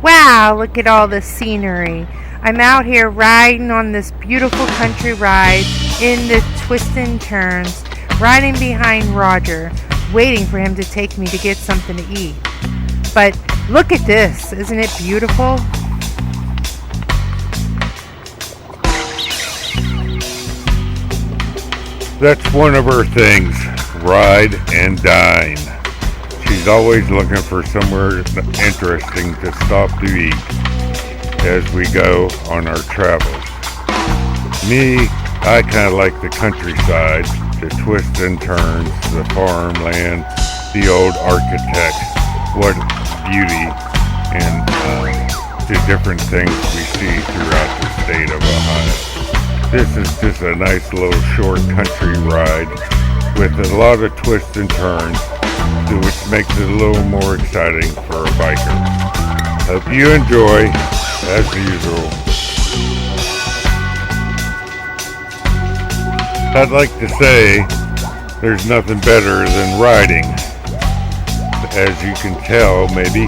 Wow, look at all the scenery. I'm out here riding on this beautiful country ride in the twists and turns, riding behind Roger, waiting for him to take me to get something to eat. But look at this, isn't it beautiful? That's one of her things, ride and dine. She's always looking for somewhere interesting to stop to eat as we go on our travels. Me, I kind of like the countryside, the twists and turns, the farmland, the old architect, what beauty, and the different things we see throughout the state of Ohio. This is just a nice little short country ride with a lot of twists and turns, which makes it a little more exciting for a biker. Hope you enjoy, as usual. I'd like to say there's nothing better than riding. As you can tell, maybe,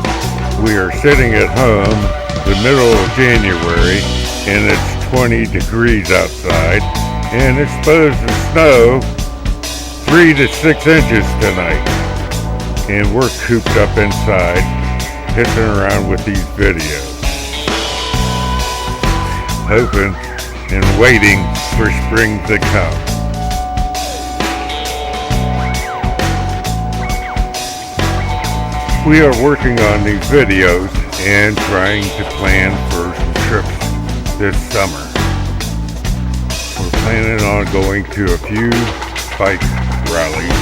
we are sitting at home the middle of January and it's 20 degrees outside and it's supposed to snow 3 to 6 inches tonight. And we're cooped up inside, pissing around with these videos, hoping and waiting for spring to come. We are working on these videos and trying to plan for some trips this summer. We're planning on going to a few bike rallies,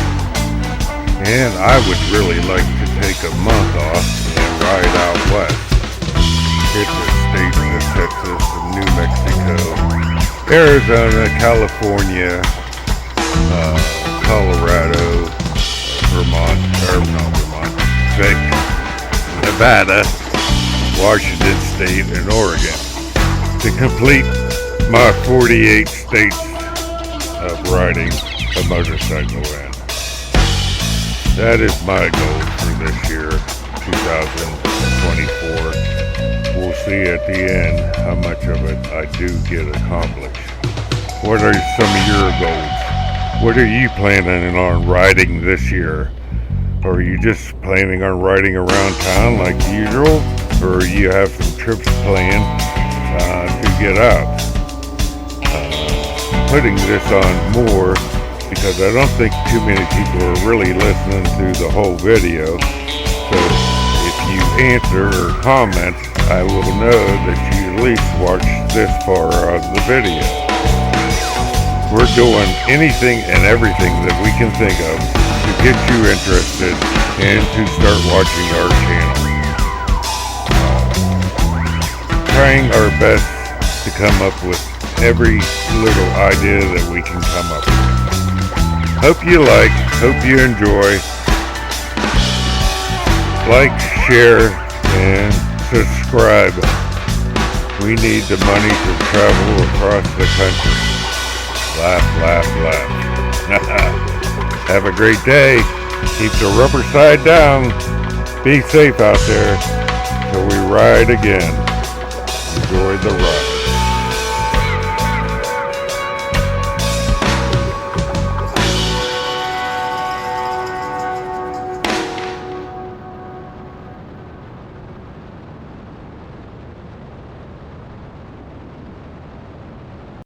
and I would really like to take a month off and ride out west. Hit the states of Texas and New Mexico, Arizona, California, Colorado, Nevada, Washington State, and Oregon to complete my 48 states of riding a motorcycle in. That is my goal for this year, 2024. We'll see at the end how much of it I do get accomplished. What are some of your goals? What are you planning on riding this year? Or are you just planning on riding around town like usual? Or you have some trips planned to get out? Putting this on more because I don't think too many people are really listening to the whole video. So if you answer or comment, I will know that you at least watched this far of the video. We're doing anything and everything that we can think of to get you interested and to start watching our channel. Trying our best to come up with every little idea that we can come up with. Hope you like, hope you enjoy. Like, share, and subscribe. We need the money to travel across the country. Laugh, laugh, laugh. Have a great day. Keep the rubber side down. Be safe out there till we ride again. Enjoy the ride.